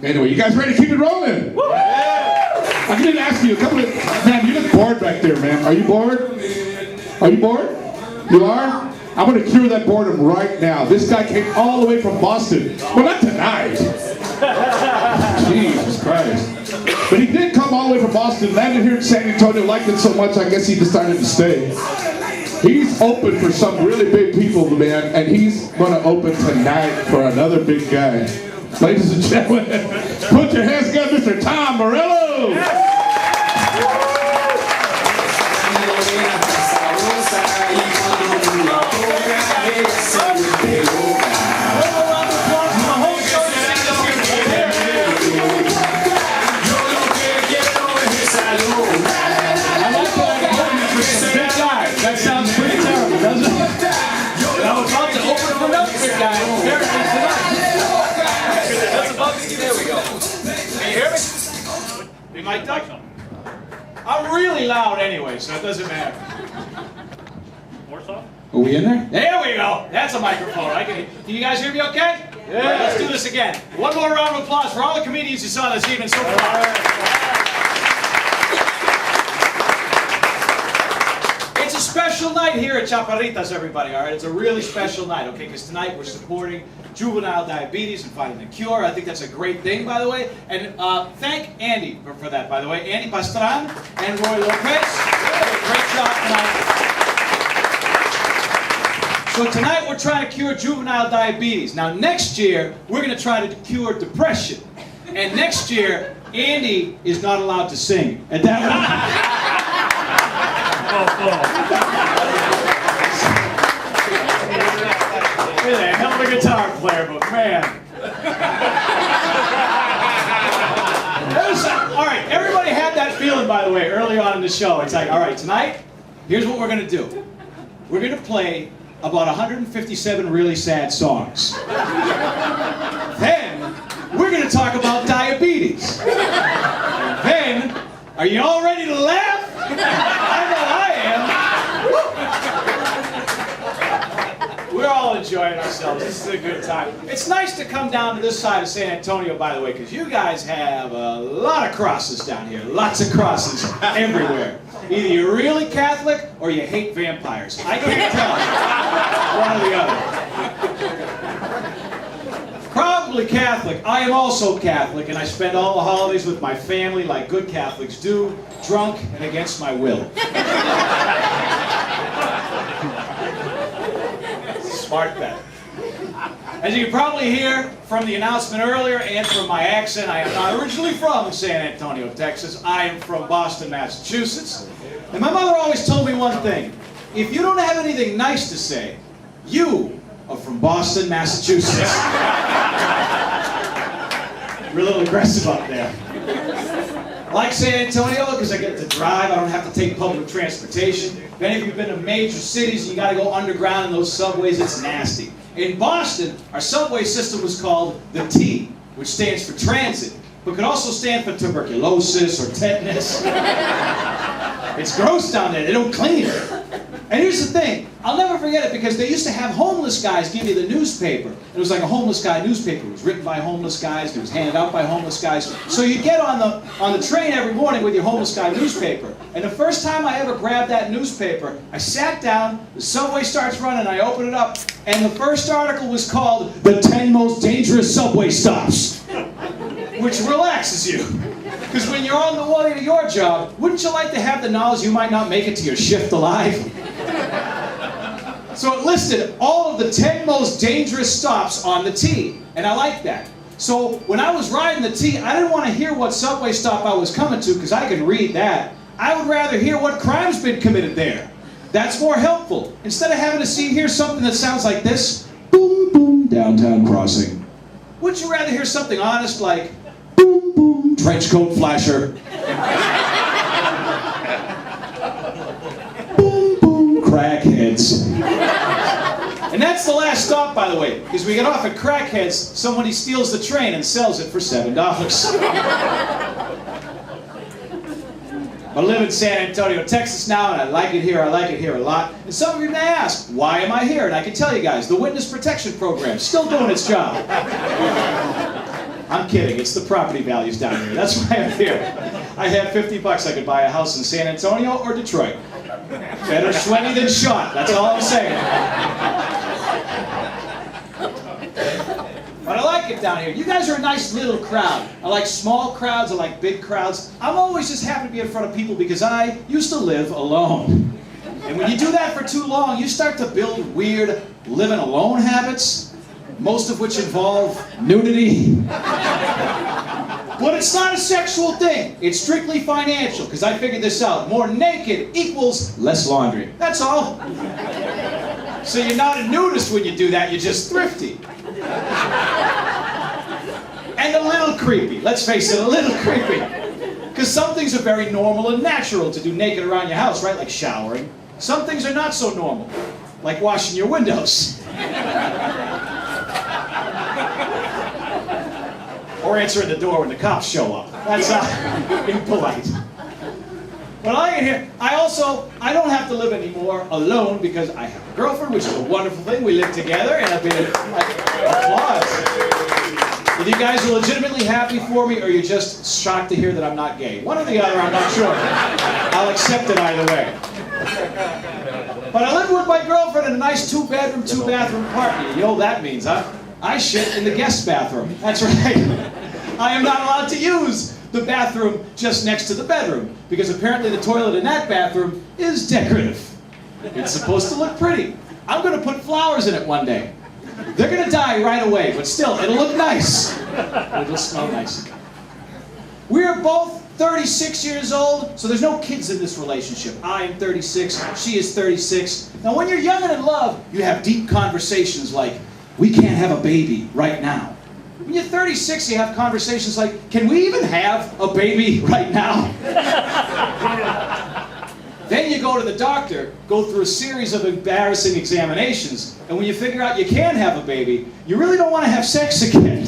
Anyway, you guys ready to keep it rolling? I didn't ask you a couple of... Man, you look bored back there, man. Are you bored? Are you bored? You are? I'm going to cure that boredom right now. This guy came all the way from Boston. Well, not tonight. Jesus Christ. But he did come all the way from Boston, landed here in San Antonio, liked it so much, I guess he decided to stay. He's open for some really big people, man, and he's going to open tonight for another big guy. Ladies and gentlemen, put your hands together, Mr. Tom Morello! That sounds pretty terrible, doesn't it? I was about to open for another big guy. That's above me. There we go. Can you hear me? We might duck them. I'm really loud anyway, so it doesn't matter. More soft? Are we in there? There we go. That's a microphone. Can you guys hear me okay? Yeah. All right, let's do this again. One more round of applause for all the comedians you saw this evening so far. It's a special night here at Chaparritas, everybody, all right? It's a really special night, okay? Because tonight we're supporting juvenile diabetes and finding a cure. I think that's a great thing, by the way. And thank Andy for that, by the way. Andy Pastran and Roy Lopez. Great job tonight. So tonight we're trying to cure juvenile diabetes. Now next year, we're going to try to cure depression. And next year, Andy is not allowed to sing. And that You're a hell of a guitar player, but man. All right, everybody had that feeling, by the way, early on in the show. It's like, all right, tonight, here's what we're going to do. We're going to play about 157 really sad songs. Then, we're going to talk about diabetes. Then, are you all ready to laugh? I know I am. We're all enjoying ourselves. This is a good time. It's nice to come down to this side of San Antonio, by the way, because you guys have a lot of crosses down here. Lots of crosses everywhere. Either you're really Catholic or you hate vampires. I can't tell. One or the other. Probably Catholic. I am also Catholic, and I spend all the holidays with my family like good Catholics do, drunk and against my will. Smart bet. As you can probably hear from the announcement earlier and from my accent, I am not originally from San Antonio, Texas. I am from Boston, Massachusetts. And my mother always told me one thing. If you don't have anything nice to say, you are from Boston, Massachusetts. We're a little aggressive up there. I like San Antonio because I get to drive. I don't have to take public transportation. If any of you have been to major cities, you got to go underground in those subways. It's nasty. In Boston, our subway system was called the T, which stands for transit, but could also stand for tuberculosis or tetanus. It's gross down there. They don't clean it. And here's the thing. I'll never forget it because they used to have homeless guys give you the newspaper. It was like a homeless guy newspaper. It was written by homeless guys. It was handed out by homeless guys. So you get on the train every morning with your homeless guy newspaper. And the first time I ever grabbed that newspaper, I sat down, the subway starts running, I open it up, and the first article was called The 10 Most Dangerous Subway Stops, which relaxes you. Because when you're on the way to your job, wouldn't you like to have the knowledge you might not make it to your shift alive? So it listed all of the 10 most dangerous stops on the T, and I like that. So when I was riding the T, I didn't want to hear what subway stop I was coming to because I can read that. I would rather hear what crime's been committed there. That's more helpful. Instead of having to hear something that sounds like this, boom, boom, downtown crossing. Wouldn't you rather hear something honest like, boom, boom, trench coat flasher? Boom, boom, crackheads. And that's the last stop, by the way, because we get off at Crackheads, somebody steals the train and sells it for $7. I live in San Antonio, Texas now, and I like it here a lot. And some of you may ask, why am I here? And I can tell you guys, the Witness Protection Program, still doing its job. I'm kidding. It's the property values down here. That's why I'm here. I had $50. I could buy a house in San Antonio or Detroit. Better sweaty than shot. That's all I'm saying. But I like it down here. You guys are a nice little crowd. I like small crowds. I like big crowds. I'm always just happy to be in front of people because I used to live alone. And when you do that for too long, you start to build weird living alone habits, most of which involve nudity. But it's not a sexual thing. It's strictly financial, because I figured this out. More naked equals less laundry. That's all. So you're not a nudist when you do that, you're just thrifty. And a little creepy. Let's face it, a little creepy. Because some things are very normal and natural to do naked around your house, right? Like showering. Some things are not so normal, like washing your windows. Or answering the door when the cops show up. That's impolite. But I get here, I don't have to live anymore alone because I have a girlfriend, which is a wonderful thing. We live together, and I've been applause. If you guys are legitimately happy for me, or you're just shocked to hear that I'm not gay. One or the other, I'm not sure. I'll accept it either way. But I live with my girlfriend in a nice 2-bedroom, 2-bathroom apartment. You know what that means, huh? I shit in the guest bathroom. That's right. I am not allowed to use the bathroom just next to the bedroom, because apparently the toilet in that bathroom is decorative. It's supposed to look pretty. I'm going to put flowers in it one day. They're going to die right away, but still, it'll look nice. It'll smell nice. We're both 36 years old, so there's no kids in this relationship. I am 36, she is 36. Now, when you're young and in love, you have deep conversations like, we can't have a baby right now. When you're 36, you have conversations like, can we even have a baby right now? Then you go to the doctor, go through a series of embarrassing examinations, and when you figure out you can have a baby, you really don't want to have sex again.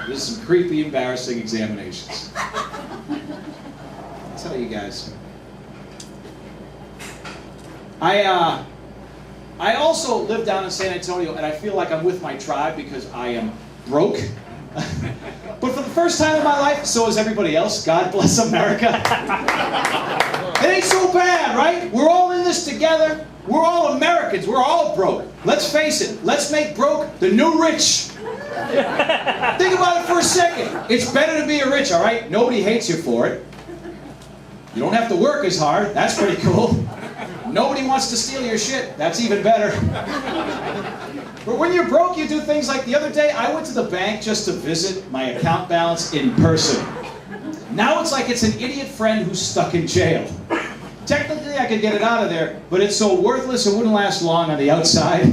There's some creepy, embarrassing examinations. I'll tell you guys. I also live down in San Antonio, and I feel like I'm with my tribe because I am broke. But for the first time in my life, so is everybody else. God bless America. It ain't so bad, right? We're all in this together. We're all Americans. We're all broke. Let's face it. Let's make broke the new rich. Think about it for a second. It's better to be a rich, all right? Nobody hates you for it. You don't have to work as hard. That's pretty cool. Nobody wants to steal your shit. That's even better. But when you're broke, you do things like the other day, I went to the bank just to visit my account balance in person. Now it's like it's an idiot friend who's stuck in jail. Technically, I could get it out of there, but it's so worthless it wouldn't last long on the outside.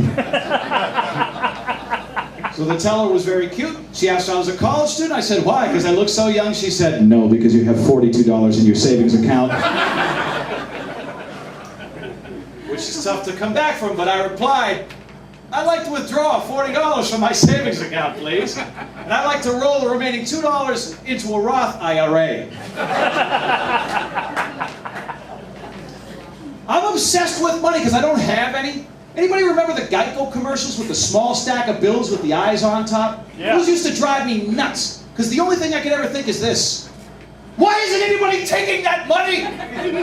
So the teller was very cute. She asked if I was a college student. I said, why? Because I look so young. She said, no, because you have $42 in your savings account. Which is tough to come back from, but I replied, I'd like to withdraw $40 from my savings account, please. And I'd like to roll the remaining $2 into a Roth IRA. I'm obsessed with money because I don't have any. Anybody remember the Geico commercials with the small stack of bills with the eyes on top? Yeah. Those used to drive me nuts. Because the only thing I could ever think is this. Why isn't anybody taking that money?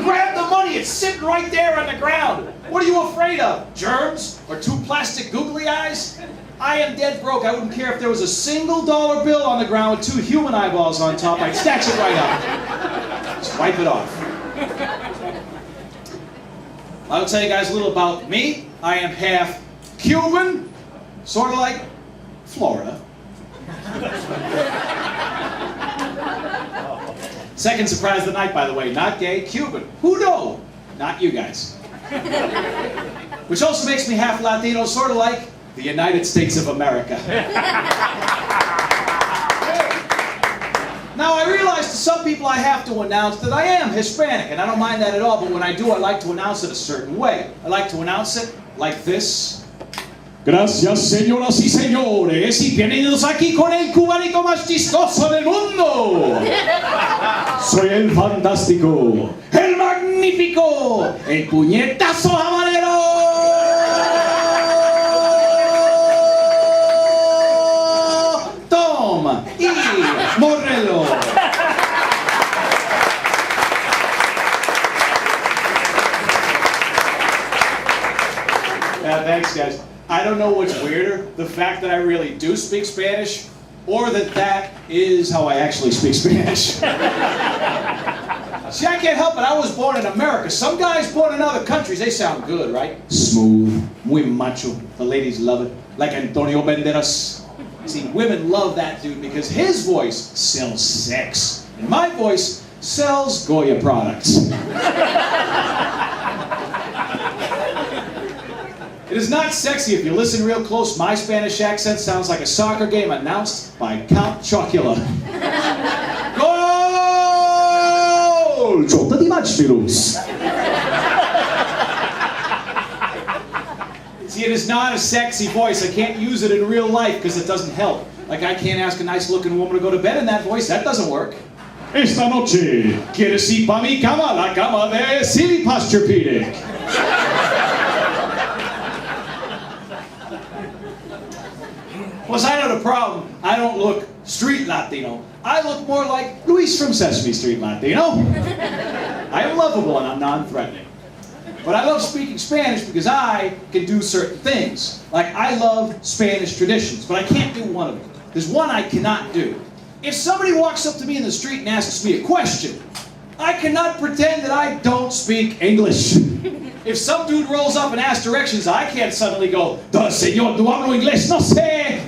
Grab the money, it's sitting right there on the ground. What are you afraid of? Germs? Or 2 plastic googly eyes? I am dead broke. I wouldn't care if there was a single dollar bill on the ground with 2 human eyeballs on top. I'd snatch it right up. Just wipe it off. I'll tell you guys a little about me. I am half Cuban, sort of like Florida. Second surprise of the night, by the way. Not gay, Cuban. Who knew? Not you guys. Which also makes me half Latino, sort of like the United States of America. Now, I realize to some people I have to announce that I am Hispanic, and I don't mind that at all, but when I do, I like to announce it a certain way. I like to announce it like this. Gracias, señoras y señores, y bienvenidos aquí con el cubanito más chistoso del mundo. Soy el fantástico, el magnífico, el puñetazo habanero. Don Yeah, thanks, guys. I don't know what's weirder, the fact that I really do speak Spanish, or that is how I actually speak Spanish. See, I can't help it. I was born in America. Some guys born in other countries, they sound good, right? Smooth, muy macho. The ladies love it. Like Antonio Banderas. See, women love that dude because his voice sells sex. And my voice sells Goya products. It is not sexy. If you listen real close, my Spanish accent sounds like a soccer game announced by Count Chocula. Goal! Jota di match, Virus. See, it is not a sexy voice. I can't use it in real life because it doesn't help. Like, I can't ask a nice-looking woman to go to bed in that voice. That doesn't work. Esta noche, ¿quieres ir pa mi cama? La cama de Silly Posturepedic. Plus, I know the problem. I don't look street Latino. I look more like Luis from Sesame Street Latino. I am lovable and I'm non-threatening. But I love speaking Spanish because I can do certain things. Like, I love Spanish traditions, but I can't do one of them. There's one I cannot do. If somebody walks up to me in the street and asks me a question, I cannot pretend that I don't speak English. If some dude rolls up and asks directions, I can't suddenly go, "Señor, no hablo inglés, no sé,